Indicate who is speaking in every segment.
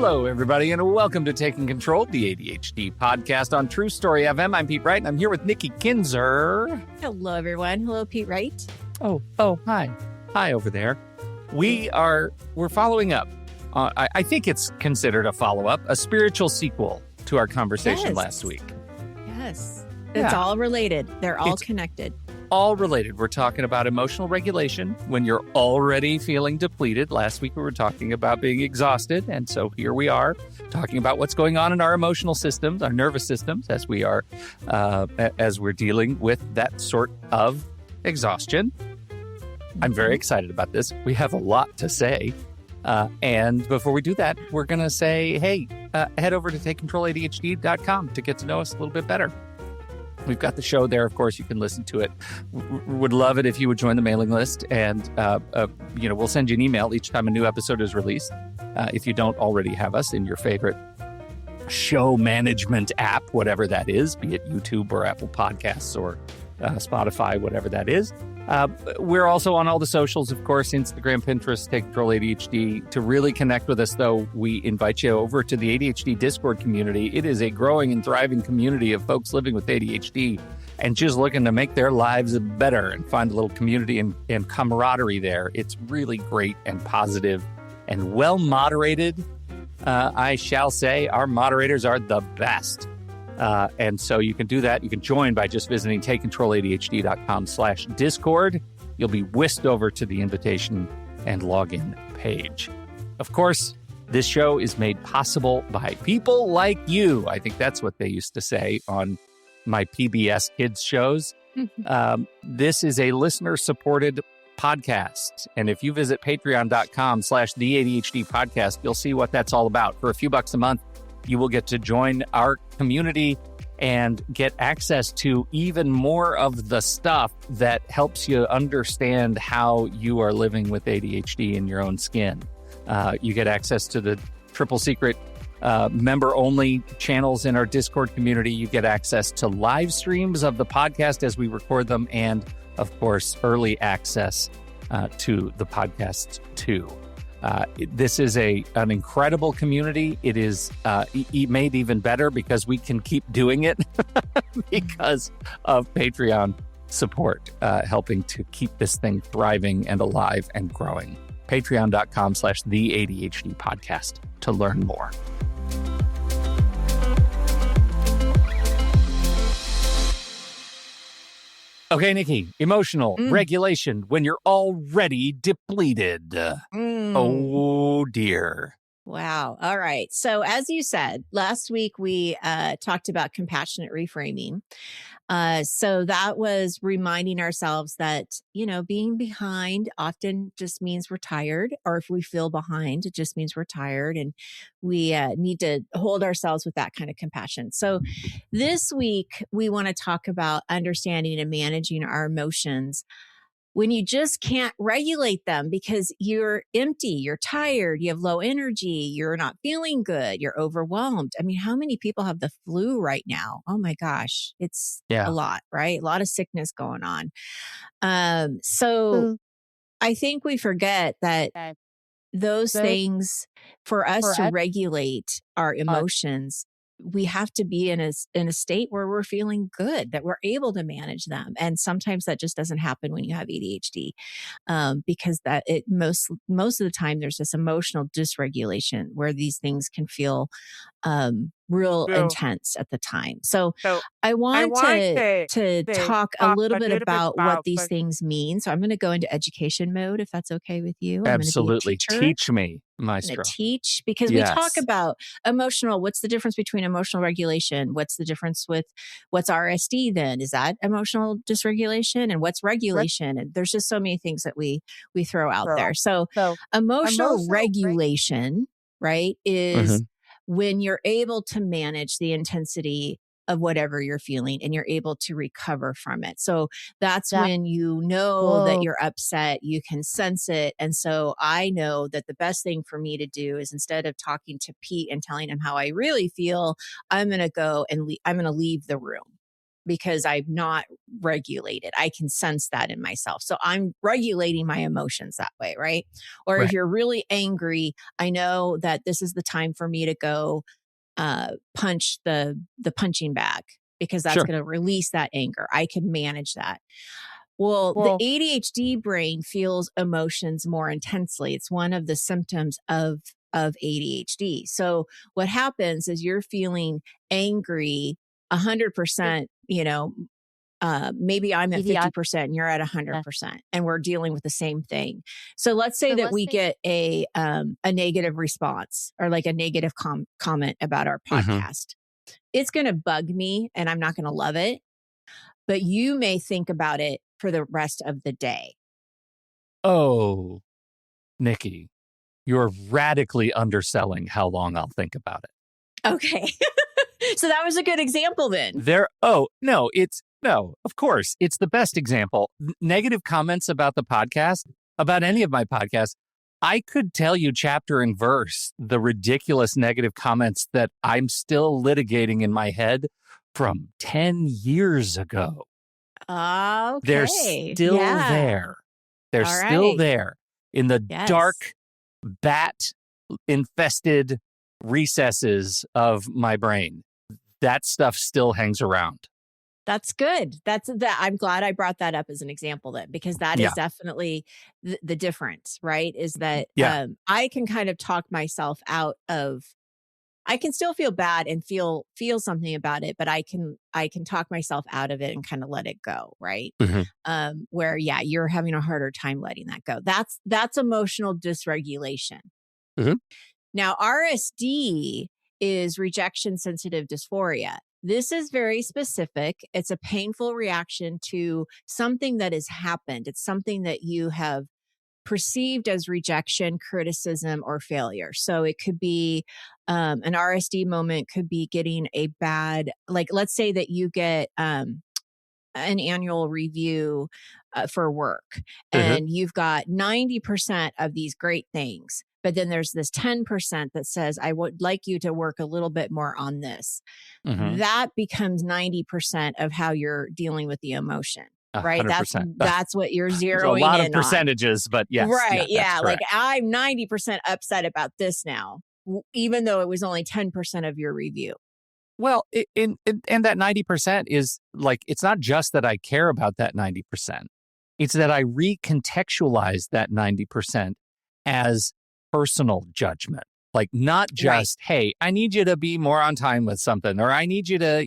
Speaker 1: Hello, everybody, and welcome to Taking Control, the ADHD podcast on True Story FM. I'm Pete Wright, and I'm here with Nikki Kinzer.
Speaker 2: Hello, everyone. Hello, Pete Wright.
Speaker 1: Oh, hi. Hi over there. We're following up. I think it's considered a follow-up, a spiritual sequel to our conversation last week.
Speaker 2: Yes. It's all related. They're all connected.
Speaker 1: All related. We're talking about emotional regulation when you're already feeling depleted. Last week, we were talking about being exhausted. And so here we are talking about what's going on in our emotional systems, our nervous systems, as we're dealing with that sort of exhaustion. I'm very excited about this. We have a lot to say. And before we do that, we're going to say, hey, head over to takecontroladhd.com to get to know us a little bit better. We've got the show there. Of course, you can listen to it. Would love it if you would join the mailing list. And, we'll send you an email each time a new episode is released. If you don't already have us in your favorite show management app, whatever that is, be it YouTube or Apple Podcasts or Spotify, whatever that is. We're also on all the socials, of course, Instagram, Pinterest, Take Control ADHD. To really connect with us, though, we invite you over to the ADHD Discord community. It is a growing and thriving community of folks living with ADHD and just looking to make their lives better and find a little community and camaraderie there. It's really great and positive and well moderated. I shall say our moderators are the best. And so you can do that. You can join by just visiting takecontroladhd.com/Discord. You'll be whisked over to the invitation and login page. Of course, this show is made possible by people like you. I think that's what they used to say on my PBS kids shows. This is a listener-supported podcast. And if you visit patreon.com/the ADHD podcast, you'll see what that's all about. For a few bucks a month, you will get to join our community and get access to even more of the stuff that helps you understand how you are living with ADHD in your own skin. You get access to the triple secret member-only channels in our Discord community. You get access to live streams of the podcast as we record them, and, of course, early access to the podcast, too. This is an incredible community. It is made even better because we can keep doing it because of Patreon support, helping to keep this thing thriving and alive and growing. Patreon.com/the ADHD podcast to learn more. Okay, Nikki, emotional regulation when you're already depleted. Oh, dear.
Speaker 2: Wow. All right. So as you said, last week we talked about compassionate reframing. So that was reminding ourselves that, being behind often just means we're tired, or if we feel behind, it just means we're tired, and we need to hold ourselves with that kind of compassion. So this week we want to talk about understanding and managing our emotions when you just can't regulate them because you're empty, you're tired, you have low energy, you're not feeling good, you're overwhelmed. I mean, how many people have the flu right now? Oh my gosh, it's a lot, right? A lot of sickness going on. So I think we forget that those things, for us to regulate our emotions, we have to be in a state where we're feeling good, that we're able to manage them. And sometimes that just doesn't happen when you have ADHD, because most of the time there's this emotional dysregulation where these things can feel real intense at the time. So I want to talk a little bit about what these things mean. So I'm going to go into education mode, if that's okay with you.
Speaker 1: Absolutely. Teach me, Maestro.
Speaker 2: I'm going to teach because we talk about what's the difference between emotional regulation? What's the difference with what's RSD then? Is that emotional dysregulation? And what's regulation? And there's just so many things that we throw out there. So emotional regulation, right, is when you're able to manage the intensity of whatever you're feeling and you're able to recover from it. So that's when you know that you're upset, you can sense it. And so I know that the best thing for me to do is, instead of talking to Pete and telling him how I really feel, I'm going to go and I'm going to leave the room. because I'm not regulated. I can sense that in myself. So I'm regulating my emotions that way, right? Or if
Speaker 1: Right.
Speaker 2: you're really angry, I know that this is the time for me to go punch the punching bag because that's
Speaker 1: Sure.
Speaker 2: going to release that anger. I can manage that. Well, the ADHD brain feels emotions more intensely. It's one of the symptoms of ADHD. So what happens is you're feeling angry 100%, maybe I'm at 50% and you're at 100% and we're dealing with the same thing. So let's say that we get a negative response or like a negative comment about our podcast. It's going to bug me and I'm not going to love it, but you may think about it for the rest of the day.
Speaker 1: Oh, Nikki, you're radically underselling how long I'll think about it.
Speaker 2: Okay. So that was a good example then.
Speaker 1: No, of course. It's the best example. Negative comments about the podcast, about any of my podcasts, I could tell you chapter and verse the ridiculous negative comments that I'm still litigating in my head from 10 years ago.
Speaker 2: Okay.
Speaker 1: They're still there. They're still there in the dark, bat-infested recesses of my brain. That stuff still hangs around.
Speaker 2: That's good. I'm glad I brought that up as an example then, because that is definitely the difference, right? Is that I can kind of talk myself out of, I can still feel bad and feel something about it, but I can talk myself out of it and kind of let it go, right? Where you're having a harder time letting that go. That's emotional dysregulation. Now, RSD is rejection sensitive dysphoria. This is very specific. It's a painful reaction to something that has happened. It's something that you have perceived as rejection, criticism, or failure. So it could be an RSD moment, could be getting a bad, like let's say that you get an annual review for work and you've got 90% of these great things. But then there's this 10% that says, I would like you to work a little bit more on this. That becomes 90% of how you're dealing with the emotion, right?
Speaker 1: 100%.
Speaker 2: That's what you're zeroing in on.
Speaker 1: A lot of percentages, but yes.
Speaker 2: Right.
Speaker 1: Yeah.
Speaker 2: Like I'm 90% upset about this now, even though it was only 10% of your review.
Speaker 1: Well, and that 90% is like, it's not just that I care about that 90%. It's that I recontextualize that 90% as personal judgment. Like not just, hey, I need you to be more on time with something, or I need you to,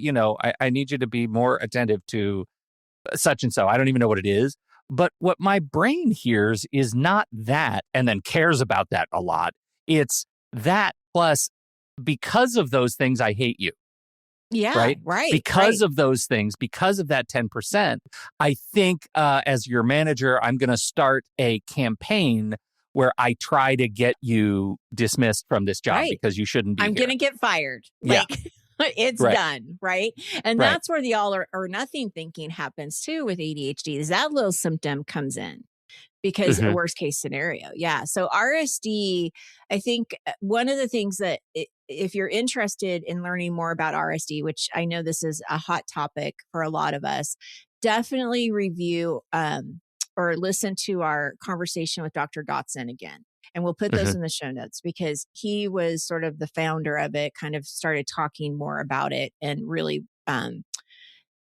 Speaker 1: I need you to be more attentive to such and so. I don't even know what it is. But what my brain hears is not that and then cares about that a lot. It's that plus because of those things, I hate you.
Speaker 2: Yeah. Right.
Speaker 1: Because of those things, because of that 10%, I think as your manager, I'm going to start a campaign where I try to get you dismissed from this job because you shouldn't be
Speaker 2: I'm going to get fired. Like it's done. Right. And that's where the all or nothing thinking happens too with ADHD is that little symptom comes in. Because a worst case scenario. Yeah. So RSD, I think one of the things that if you're interested in learning more about RSD, which I know this is a hot topic for a lot of us, definitely review or listen to our conversation with Dr. Dotson again. And we'll put those in the show notes because he was sort of the founder of it, kind of started talking more about it and really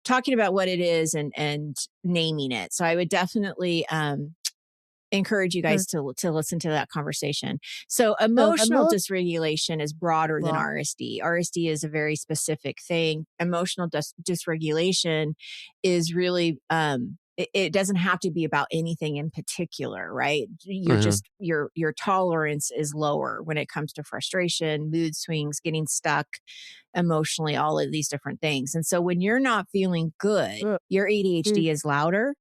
Speaker 2: talking about what it is and naming it. So I would definitely encourage you guys to listen to that conversation. So emotional dysregulation is broader than RSD. RSD is a very specific thing. Emotional dysregulation is really, it doesn't have to be about anything in particular, right? You're just, your tolerance is lower when it comes to frustration, mood swings, getting stuck emotionally, all of these different things. And so when you're not feeling good, your ADHD is louder.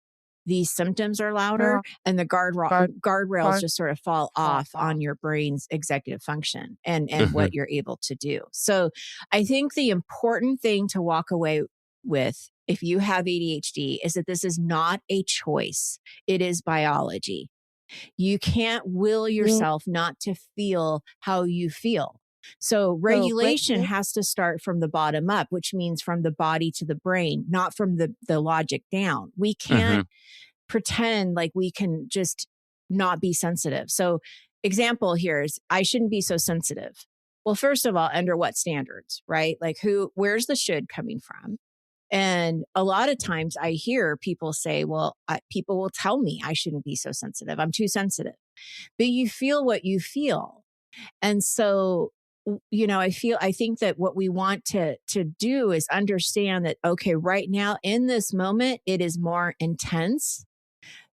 Speaker 2: These symptoms are louder and the guardrails just sort of fall off on your brain's executive function and what you're able to do. So I think the important thing to walk away with if you have ADHD is that this is not a choice. It is biology. You can't will yourself not to feel how you feel. So regulation has to start from the bottom up, which means from the body to the brain, not from the logic down. We can't pretend like we can just not be sensitive. So example here is I shouldn't be so sensitive. Well, first of all, under what standards, right? Like where's the should coming from? And a lot of times I hear people say, well, people will tell me I shouldn't be so sensitive. I'm too sensitive. But you feel what you feel. And so, I think that what we want to do is understand that, okay, right now in this moment, it is more intense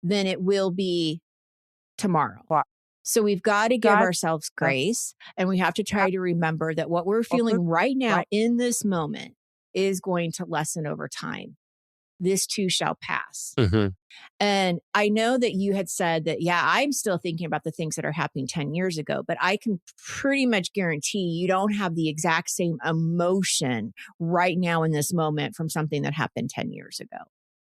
Speaker 2: than it will be tomorrow. Wow. So we've got to give ourselves grace, and we have to try to remember that what we're feeling right now in this moment is going to lessen over time. This too shall pass. And I know that you had said that, I'm still thinking about the things that are happening 10 years ago, but I can pretty much guarantee you don't have the exact same emotion right now in this moment from something that happened 10 years ago.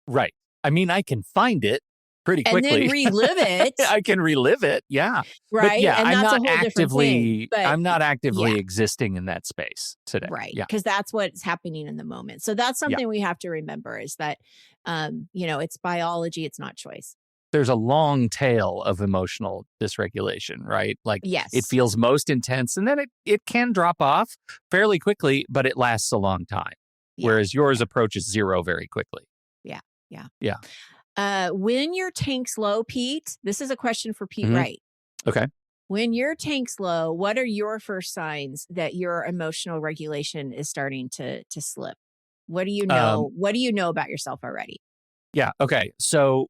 Speaker 1: Right. I mean, I can find it pretty quickly.
Speaker 2: And then relive it.
Speaker 1: I can relive it. Yeah.
Speaker 2: Right.
Speaker 1: But
Speaker 2: and that's a whole different thing. But
Speaker 1: I'm not actively existing in that space today.
Speaker 2: Right.
Speaker 1: Yeah.
Speaker 2: Because that's what's happening in the moment. So that's something we have to remember is that, it's biology. It's not choice.
Speaker 1: There's a long tail of emotional dysregulation, right? Like it feels most intense and then it can drop off fairly quickly, but it lasts a long time. Whereas yours approaches zero very quickly.
Speaker 2: Yeah. Yeah.
Speaker 1: Yeah.
Speaker 2: When your tank's low, Pete, this is a question for Pete Wright.
Speaker 1: Okay.
Speaker 2: When your tank's low, what are your first signs that your emotional regulation is starting to slip? What do you know? What do you know about yourself already?
Speaker 1: Yeah. Okay. So,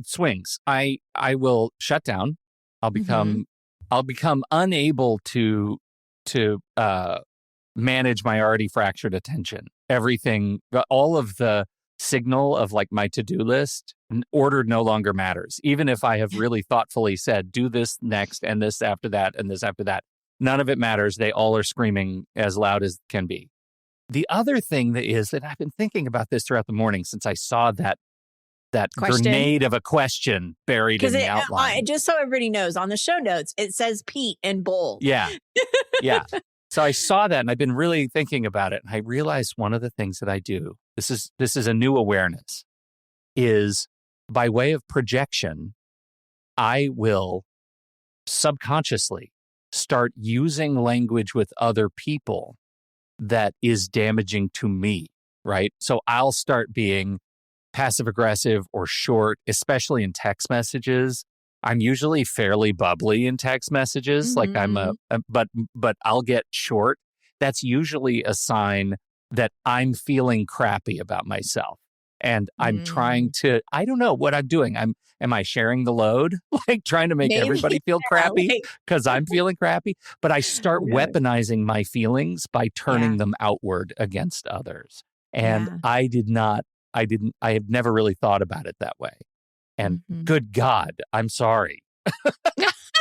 Speaker 1: swings. I will shut down. I'll become unable to manage my already fractured attention. Everything, all of the signal of like my to-do list, order no longer matters. Even if I have really thoughtfully said, do this next and this after that and this after that, none of it matters. They all are screaming as loud as can be. The other thing that I've been thinking about this throughout the morning since I saw that grenade of a question buried in the outline.
Speaker 2: Just so everybody knows, on the show notes, it says Pete in bold.
Speaker 1: Yeah. Yeah. So I saw that and I've been really thinking about it. And I realized one of the things that I do, this is a new awareness, is by way of projection, I will subconsciously start using language with other people that is damaging to me, right? So I'll start being passive aggressive or short, especially in text messages. I'm usually fairly bubbly in text messages. Like but I'll get short. That's usually a sign that I'm feeling crappy about myself. And I'm trying to, I don't know what I'm doing. Am I sharing the load? Like trying to make everybody feel crappy because I'm feeling crappy. But I start weaponizing my feelings by turning them outward against others. And I have never really thought about it that way. And good God, I'm sorry.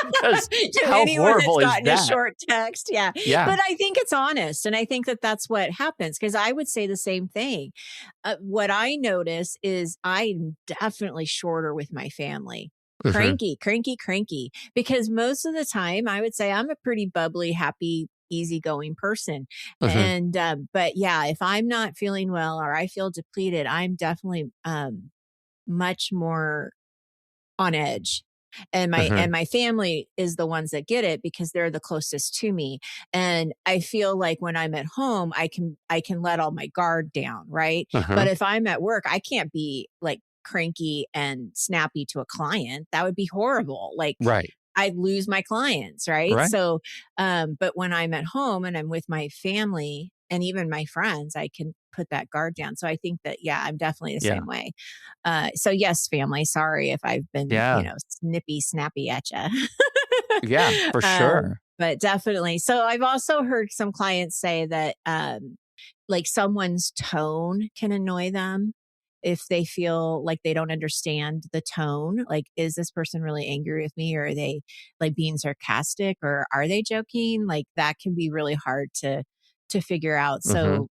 Speaker 1: Because how horrible is that?
Speaker 2: A short text, yeah. But I think it's honest, and I think that that's what happens. Because I would say the same thing. What I notice is I'm definitely shorter with my family. Cranky. Because most of the time, I would say I'm a pretty bubbly, happy, easygoing person. And but if I'm not feeling well or I feel depleted, I'm definitely much more on edge. And my family is the ones that get it because they're the closest to me. And I feel like when I'm at home, I can let all my guard down, right? But if I'm at work, I can't be like cranky and snappy to a client. That would be horrible. Like I'd lose my clients, right? So, but when I'm at home and I'm with my family and even my friends, I can put that guard down. So I think that, I'm definitely the same way. So yes, family, sorry if I've been, snippy, snappy at you.
Speaker 1: Yeah, for sure.
Speaker 2: But definitely. So I've also heard some clients say that, like someone's tone can annoy them if they feel like they don't understand the tone. Like, is this person really angry with me, or are they like being sarcastic, or are they joking? Like that can be really hard to figure out. So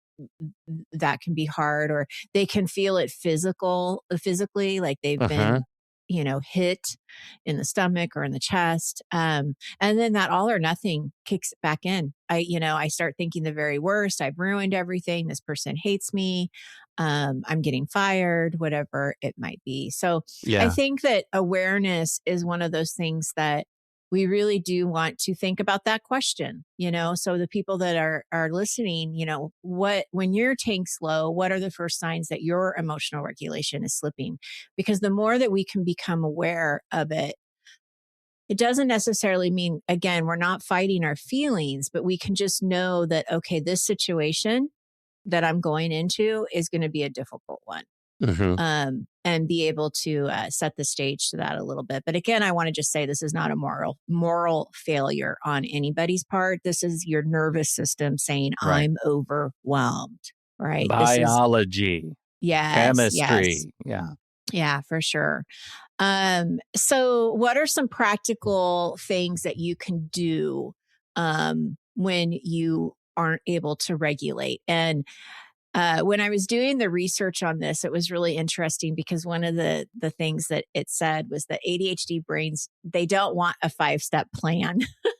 Speaker 2: that can be hard, or they can feel it physically, like they've been hit in the stomach or in the chest. And then that all or nothing kicks back in. I start thinking the very worst. I've ruined everything. This person hates me. I'm getting fired, whatever it might be. So I
Speaker 1: Yeah.
Speaker 2: think that awareness is one of those things that we really do want to think about that question, so the people that are listening, when your tank's low, what are the first signs that your emotional regulation is slipping? Because the more that we can become aware of it, it doesn't necessarily mean, again, we're not fighting our feelings, but we can just know that, okay, this situation that I'm going into is going to be a difficult one.
Speaker 1: Mm-hmm.
Speaker 2: And be able to set the stage to that a little bit. But again, I want to just say this is not a moral failure on anybody's part. This is your nervous system saying,
Speaker 1: Right.
Speaker 2: I'm overwhelmed, right?
Speaker 1: Biology,
Speaker 2: yes,
Speaker 1: chemistry.
Speaker 2: yes. Yeah, for sure. So what are some practical things that you can do when you aren't able to regulate? And when I was doing the research on this, it was really interesting because one of the things that it said was that ADHD brains, they don't want a 5-step plan,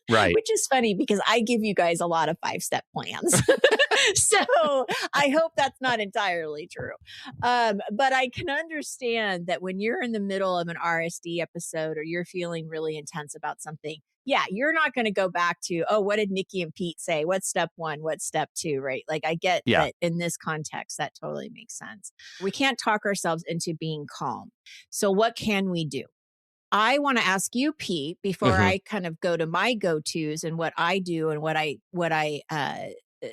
Speaker 1: Right.
Speaker 2: which is funny because I give you guys a lot of 5-step plans. So I hope that's not entirely true. But I can understand that when you're in the middle of an RSD episode or you're feeling really intense about something, yeah, you're not going to go back to, oh, what did Nikki and Pete say? What's step 1? What's step 2? Right. Like I get that in this context, that totally makes sense. We can't talk ourselves into being calm. So what can we do? I want to ask you, Pete, before I kind of go to my go-tos and what I do and what I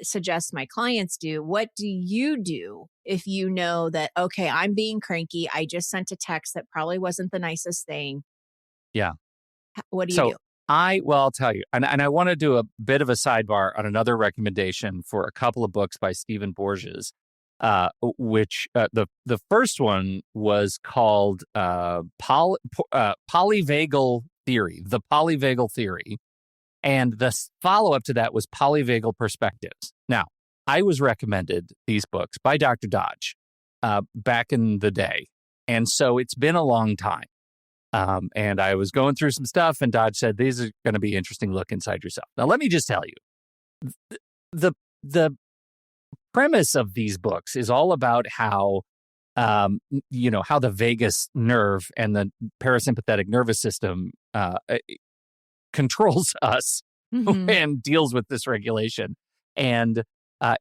Speaker 2: suggest my clients do. What do you do if you know that, okay, I'm being cranky. I just sent a text that probably wasn't the nicest thing.
Speaker 1: Yeah.
Speaker 2: What do you do?
Speaker 1: I'll tell you, and I want to do a bit of a sidebar on another recommendation for a couple of books by Stephen Borges, which the first one was called Polyvagal Theory, the Polyvagal Theory, and the follow-up to that was Polyvagal Perspectives. Now, I was recommended these books by Dr. Dodge back in the day, and so it's been a long time. And I was going through some stuff, and Dodge said, these are going to be interesting look inside yourself. Now, let me just tell you, the premise of these books is all about how, how the vagus nerve and the parasympathetic nervous system controls us and deals with this regulation. And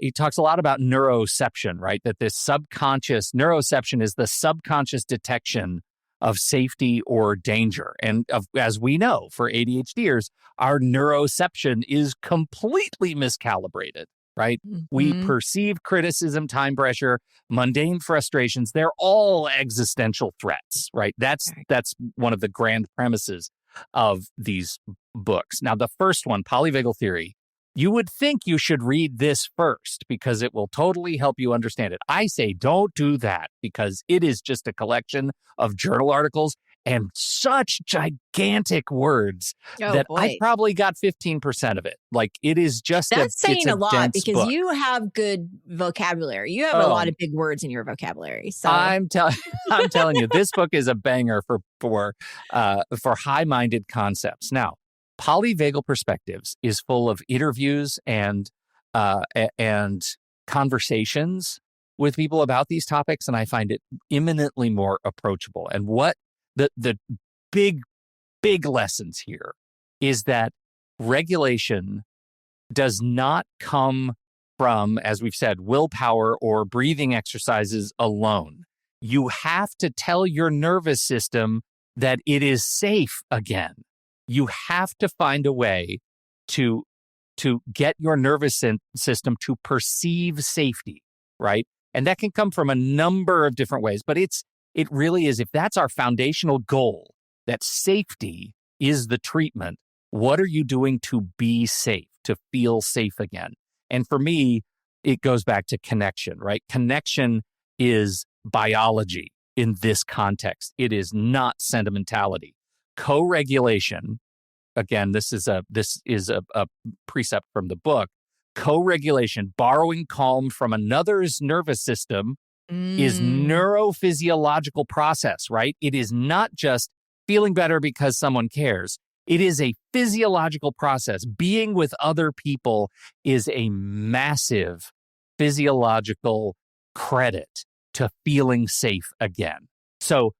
Speaker 1: he talks a lot about neuroception, right? That this neuroception is the subconscious detection of safety or danger. And as we know, for ADHDers, our neuroception is completely miscalibrated, right? We perceive criticism, time pressure, mundane frustrations. They're all existential threats, right? That's one of the grand premises of these books. Now, the first one, Polyvagal Theory, you would think you should read this first because it will totally help you understand it. I say don't do that because it is just a collection of journal articles and such gigantic words that I probably got 15% of it. Like it is just
Speaker 2: that's saying a lot because
Speaker 1: book.
Speaker 2: You have good vocabulary. You have a lot of big words in your vocabulary. So
Speaker 1: I'm telling you, this book is a banger for high-minded concepts. Now, Polyvagal Perspectives is full of interviews and conversations with people about these topics, and I find it imminently more approachable. And what the big lessons here is that regulation does not come from, as we've said, willpower or breathing exercises alone. You have to tell your nervous system that it is safe again. You have to find a way to get your nervous system to perceive safety, right? And that can come from a number of different ways, but it really is, if that's our foundational goal, that safety is the treatment, what are you doing to be safe, to feel safe again? And for me, it goes back to connection, right? Connection is biology in this context. It is not sentimentality. Co-regulation, again, this is a precept from the book. Co-regulation, borrowing calm from another's nervous system is neurophysiological process, right? It is not just feeling better because someone cares. It is a physiological process. Being with other people is a massive physiological credit to feeling safe again. So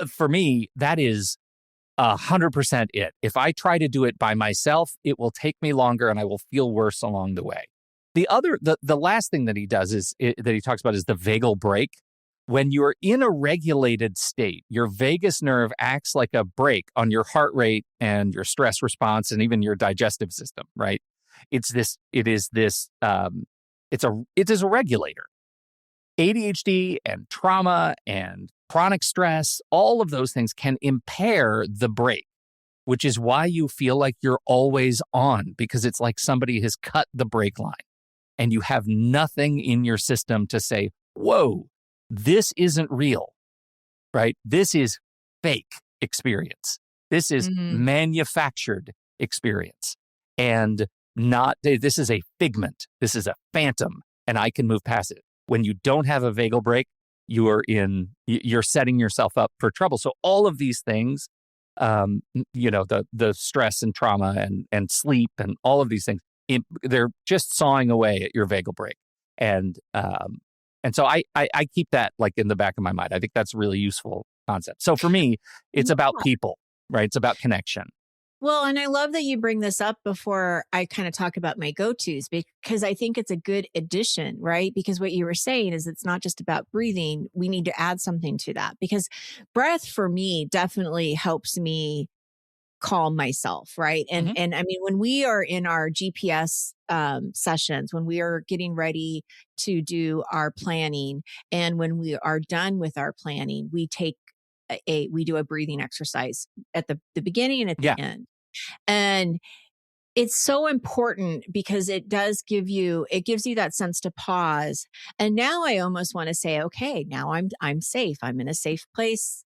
Speaker 1: for me, that is 100% it. If I try to do it by myself, it will take me longer and I will feel worse along the way. The last thing that he does that he talks about is the vagal brake. When you're in a regulated state, your vagus nerve acts like a brake on your heart rate and your stress response and even your digestive system, right? It is a regulator. ADHD and trauma and chronic stress, all of those things can impair the brake, which is why you feel like you're always on, because it's like somebody has cut the brake line and you have nothing in your system to say, whoa, this isn't real, right? This is fake experience. This is manufactured experience and this is a figment. This is a phantom and I can move past it. When you don't have a vagal brake, you're setting yourself up for trouble. So all of these things, the stress and trauma and sleep and all of these things, they're just sawing away at your vagal brake. And so I keep that like in the back of my mind. I think that's a really useful concept. So for me, it's about people, right? It's about connection.
Speaker 2: Well, and I love that you bring this up before I kind of talk about my go-tos, because I think it's a good addition, right? Because what you were saying is it's not just about breathing. We need to add something to that, because breath for me definitely helps me calm myself, right? And I mean, when we are in our GPS sessions, when we are getting ready to do our planning, and when we are done with our planning, we do a breathing exercise at the beginning and at the end. And it's so important because it gives you that sense to pause. And now I almost want to say, okay, now I'm safe. I'm in a safe place.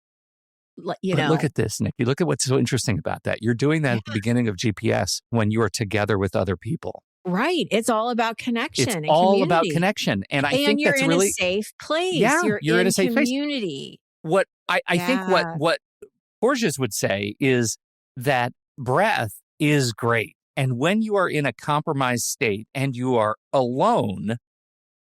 Speaker 2: But
Speaker 1: look at this, Nikki. Look at what's so interesting about that. You're doing that at the beginning of GPS when you are together with other people.
Speaker 2: Right. It's all about connection.
Speaker 1: It's
Speaker 2: and
Speaker 1: all
Speaker 2: community.
Speaker 1: about connection. And I think that's really...
Speaker 2: you're in a safe place.
Speaker 1: Yeah,
Speaker 2: you're
Speaker 1: in a safe
Speaker 2: community.
Speaker 1: Place. What I think what Porges would say is that breath is great. And when you are in a compromised state and you are alone,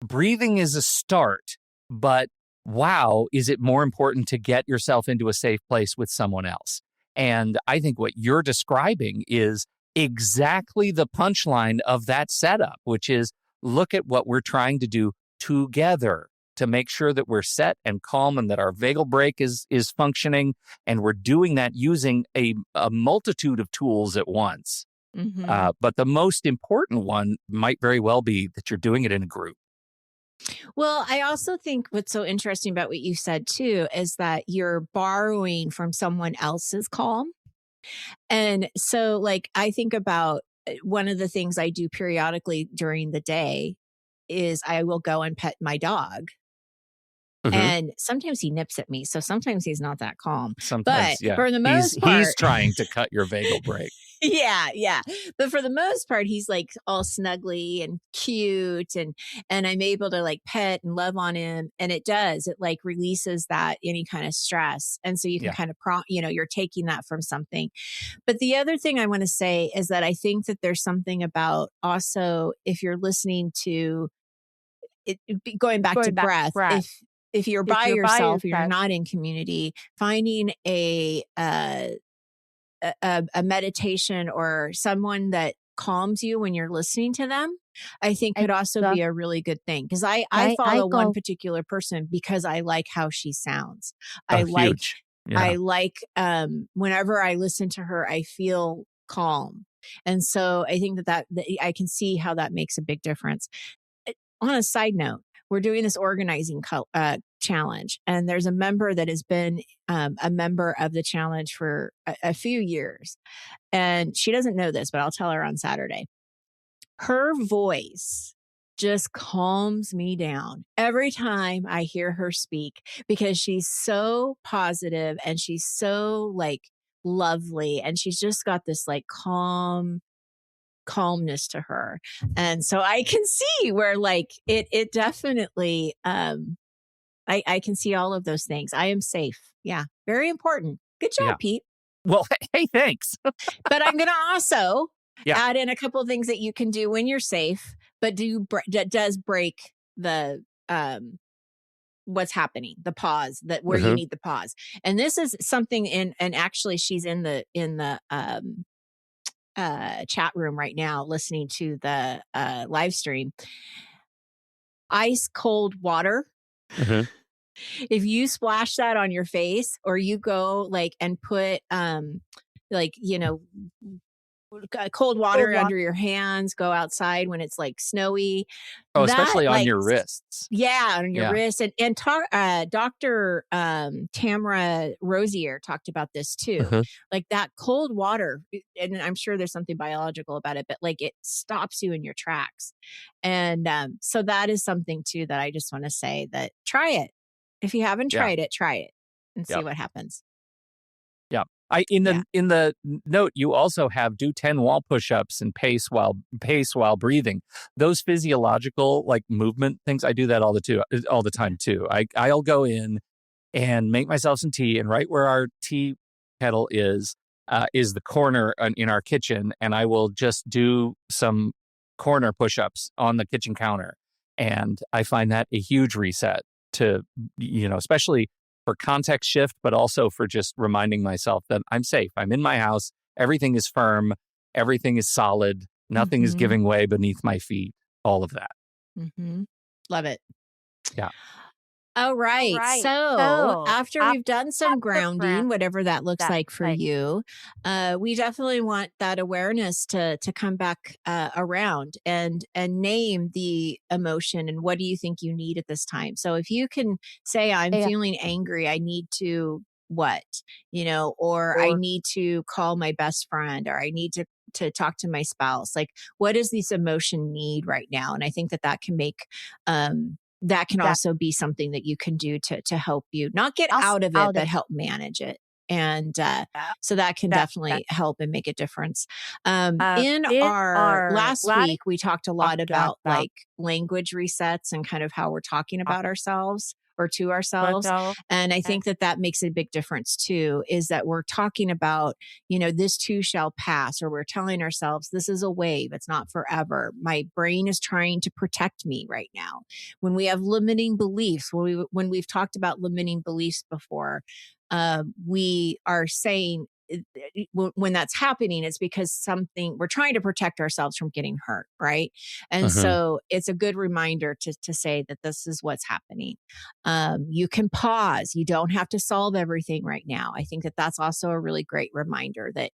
Speaker 1: breathing is a start, but wow, is it more important to get yourself into a safe place with someone else? And I think what you're describing is exactly the punchline of that setup, which is look at what we're trying to do together to make sure that we're set and calm and that our vagal brake is functioning. And we're doing that using a multitude of tools at once. But the most important one might very well be that you're doing it in a group.
Speaker 2: Well, I also think what's so interesting about what you said too is that you're borrowing from someone else's calm. And so like, I think about one of the things I do periodically during the day is I will go and pet my dog. And sometimes he nips at me. So sometimes he's not that calm.
Speaker 1: Sometimes,
Speaker 2: but for the most part,
Speaker 1: he's trying to cut your vagal brake.
Speaker 2: Yeah. But for the most part, he's like all snuggly and cute and I'm able to like pet and love on him. And it like releases that any kind of stress. And so you can kind of you're taking that from something. But the other thing I want to say is that I think that there's something about also, if you're listening to it, going back to breath. If you're by yourself, you're not in community, finding a meditation or someone that calms you when you're listening to them, I think could also be a really good thing. Because I follow one particular person because I like how she sounds. I like whenever I listen to her, I feel calm. And so I think that I can see how that makes a big difference. On a side note, we're doing this organizing challenge, and there's a member that has been a member of the challenge for a few years. And she doesn't know this, but I'll tell her on Saturday. Her voice just calms me down every time I hear her speak because she's so positive and she's so like lovely. And she's just got this like calmness to her. And so I can see where like it definitely I can see all of those things. I am safe. Yeah. Very important. Good job,
Speaker 1: Yeah.
Speaker 2: Pete.
Speaker 1: Well, hey, thanks.
Speaker 2: But I'm going to also
Speaker 1: Yeah.
Speaker 2: add in a couple of things that you can do when you're safe, but that does break the what's happening, the pause, that where you need the pause. And this is something and actually she's in the chat room right now listening to the live stream. Ice cold water. If you splash that on your face, or you go and put cold water under your hands, go outside when it's snowy.
Speaker 1: Oh, especially on your wrists.
Speaker 2: Yeah, on your wrists. And Dr. Tamara Rosier talked about this too. That cold water, and I'm sure there's something biological about it, but it stops you in your tracks. And so that is something too that I just want to say, that try it. If you haven't tried it, try it and see what happens.
Speaker 1: Yeah. In the note, you also have do 10 wall push-ups and pace while breathing. Those physiological movement things, I do that all the time too. I'll go in and make myself some tea, and right where our tea kettle is the corner in our kitchen, and I will just do some corner push-ups on the kitchen counter. And I find that a huge reset to, especially for context shift, but also for just reminding myself that I'm safe. I'm in my house. Everything is firm. Everything is solid. Nothing is giving way beneath my feet. All of that.
Speaker 2: Love it.
Speaker 1: Yeah.
Speaker 2: All right. So after we've done some grounding, whatever that looks like for you, we definitely want that awareness to come back around and name the emotion and what do you think you need at this time. So if you can say, I'm feeling angry, I need to what, or I need to call my best friend, or I need to talk to my spouse. What does this emotion need right now? And I think that can make, that can also be something that you can do to help you not get out of it, but help manage it. And so that can definitely help and make a difference. In our last week, we talked a lot about language resets and kind of how we're talking about ourselves or to ourselves. And I think that makes a big difference too, is that we're talking about, this too shall pass, or we're telling ourselves this is a wave. It's not forever. My brain is trying to protect me right now. When we have limiting beliefs, when we've talked about limiting beliefs before, we are saying when that's happening, it's because we're trying to protect ourselves from getting hurt. Right. And so it's a good reminder to say that this is what's happening. You can pause. You don't have to solve everything right now. I think that's also a really great reminder that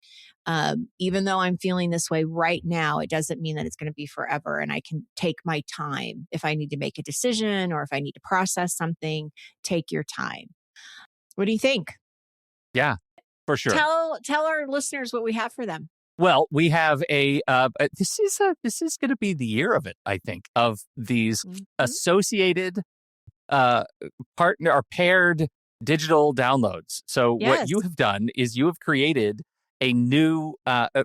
Speaker 2: even though I'm feeling this way right now, it doesn't mean that it's going to be forever. And I can take my time. If I need to make a decision or if I need to process something, take your time. What do you think?
Speaker 1: Yeah, for sure.
Speaker 2: Tell our listeners what we have for them.
Speaker 1: Well, we have this is going to be the year of it, I think, of these associated partner or paired digital downloads. So what you have done is you have created a new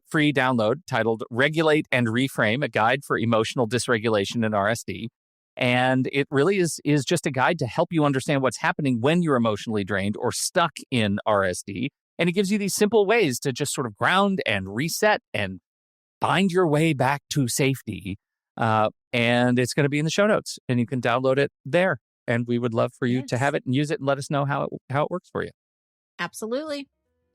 Speaker 1: free download titled Regulate and Reframe, a guide for emotional dysregulation in RSD. And it really is just a guide to help you understand what's happening when you're emotionally drained or stuck in RSD. And it gives you these simple ways to just sort of ground and reset and find your way back to safety. And it's going to be in the show notes, and you can download it there. And we would love for you to have it and use it and let us know how it works for you.
Speaker 2: Absolutely.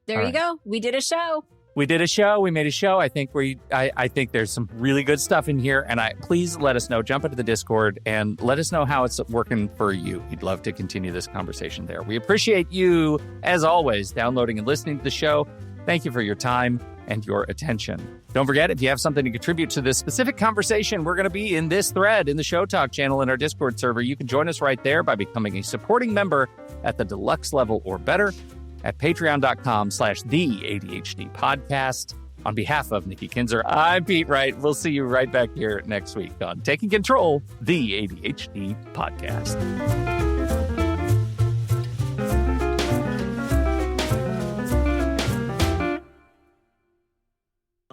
Speaker 2: There you go. We did a show.
Speaker 1: We did a show. We made a show. I think I think there's some really good stuff in here. And please let us know. Jump into the Discord and let us know how it's working for you. We'd love to continue this conversation there. We appreciate you, as always, downloading and listening to the show. Thank you for your time and your attention. Don't forget, if you have something to contribute to this specific conversation, we're going to be in this thread in the Show Talk channel in our Discord server. You can join us right there by becoming a supporting member at the deluxe level or better at patreon.com/the ADHD Podcast. On behalf of Nikki Kinzer, I'm Pete Wright. We'll see you right back here next week on Taking Control, the ADHD Podcast.